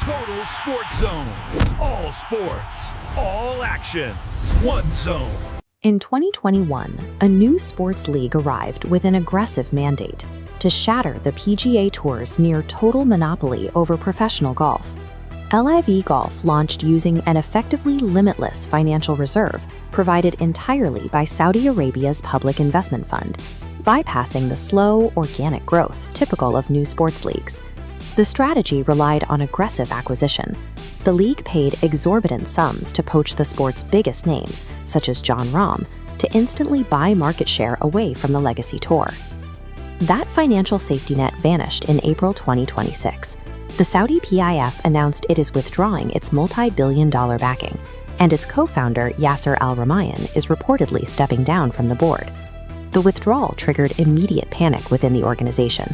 Total Sports Zone. All sports, all action, one zone. In 2021, a new sports league arrived with an aggressive mandate to shatter the PGA Tour's near-total monopoly over professional golf. LIV Golf launched using an effectively limitless financial reserve provided entirely by Saudi Arabia's public investment fund, bypassing the slow, organic growth typical of new sports leagues. The strategy relied on aggressive acquisition. The league paid exorbitant sums to poach the sport's biggest names, such as Jon Rahm, to instantly buy market share away from the legacy tour. That financial safety net vanished in April 2026. The Saudi PIF announced it is withdrawing its multi-billion-dollar backing, and its co-founder Yasser Al Rumayyan is reportedly stepping down from the board. The withdrawal triggered immediate panic within the organization.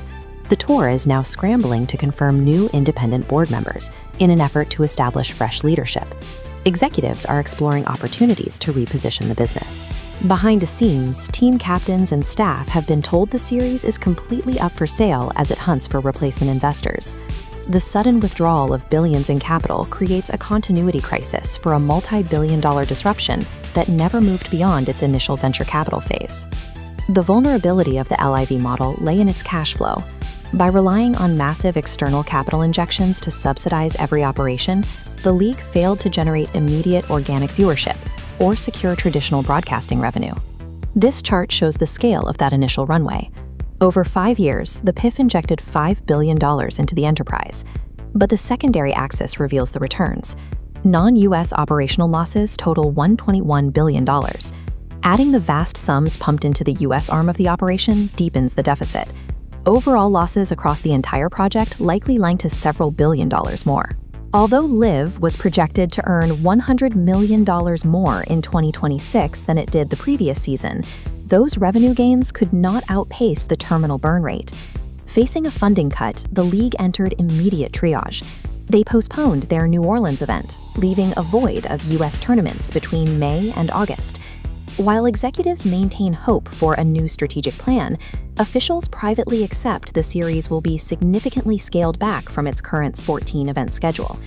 The tour is now scrambling to confirm new independent board members in an effort to establish fresh leadership. Executives are exploring opportunities to reposition the business. Behind the scenes, team captains and staff have been told the series is completely up for sale as it hunts for replacement investors. The sudden withdrawal of billions in capital creates a continuity crisis for a multi-billion-dollar disruption that never moved beyond its initial venture capital phase. The vulnerability of the LIV model lay in its cash flow. By relying on massive external capital injections to subsidize every operation, the league failed to generate immediate organic viewership or secure traditional broadcasting revenue. This chart shows the scale of that initial runway. Over 5 years, the PIF injected $5 billion into the enterprise, but the secondary axis reveals the returns. Non-US operational losses total $121 billion. Adding the vast sums pumped into the US arm of the operation deepens the deficit. Overall losses across the entire project likely line to several billion dollars more. Although LIV was projected to earn $100 million more in 2026 than it did the previous season, those revenue gains could not outpace the terminal burn rate. Facing a funding cut, the league entered immediate triage. They postponed their New Orleans event, leaving a void of US tournaments between May and August. While executives maintain hope for a new strategic plan, officials privately accept the series will be significantly scaled back from its current 14-event schedule.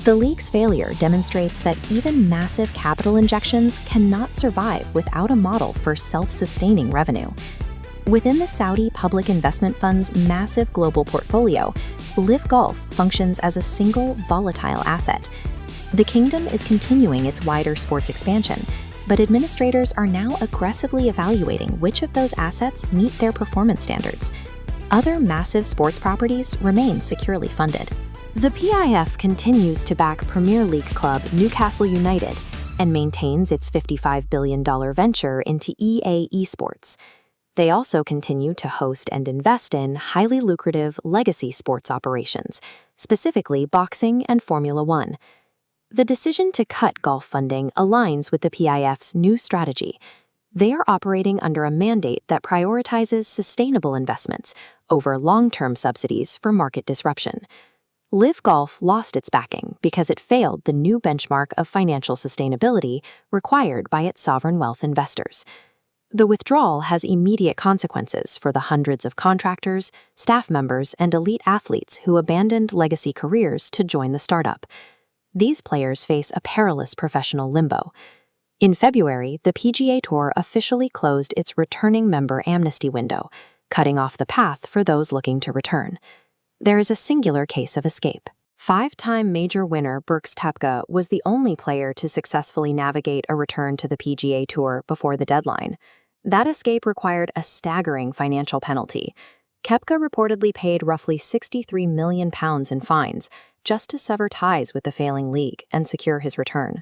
The league's failure demonstrates that even massive capital injections cannot survive without a model for self-sustaining revenue. Within the Saudi Public Investment Fund's massive global portfolio, LIV Golf functions as a single volatile asset. The kingdom is continuing its wider sports expansion, but administrators are now aggressively evaluating which of those assets meet their performance standards. Other massive sports properties remain securely funded. The PIF continues to back Premier League club Newcastle United and maintains its $55 billion venture into EA Esports. They also continue to host and invest in highly lucrative legacy sports operations, specifically boxing and Formula One. The decision to cut golf funding aligns with the PIF's new strategy. They are operating under a mandate that prioritizes sustainable investments over long-term subsidies for market disruption. LIV Golf lost its backing because it failed the new benchmark of financial sustainability required by its sovereign wealth investors. The withdrawal has immediate consequences for the hundreds of contractors, staff members, and elite athletes who abandoned legacy careers to join the startup. These players face a perilous professional limbo. In February, the PGA Tour officially closed its returning member amnesty window, cutting off the path for those looking to return. There is a singular case of escape. Five-time major winner Brooks Koepka was the only player to successfully navigate a return to the PGA Tour before the deadline. That escape required a staggering financial penalty. Koepka reportedly paid roughly £63 million in fines just to sever ties with the failing league and secure his return.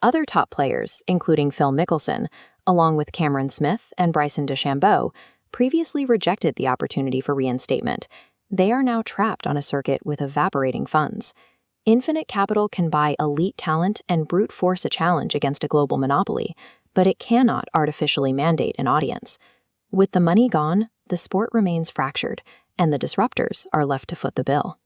Other top players, including Phil Mickelson, along with Cameron Smith and Bryson DeChambeau, previously rejected the opportunity for reinstatement. They are now trapped on a circuit with evaporating funds. Infinite capital can buy elite talent and brute force a challenge against a global monopoly, but it cannot artificially mandate an audience. With the money gone, the sport remains fractured, and the disruptors are left to foot the bill.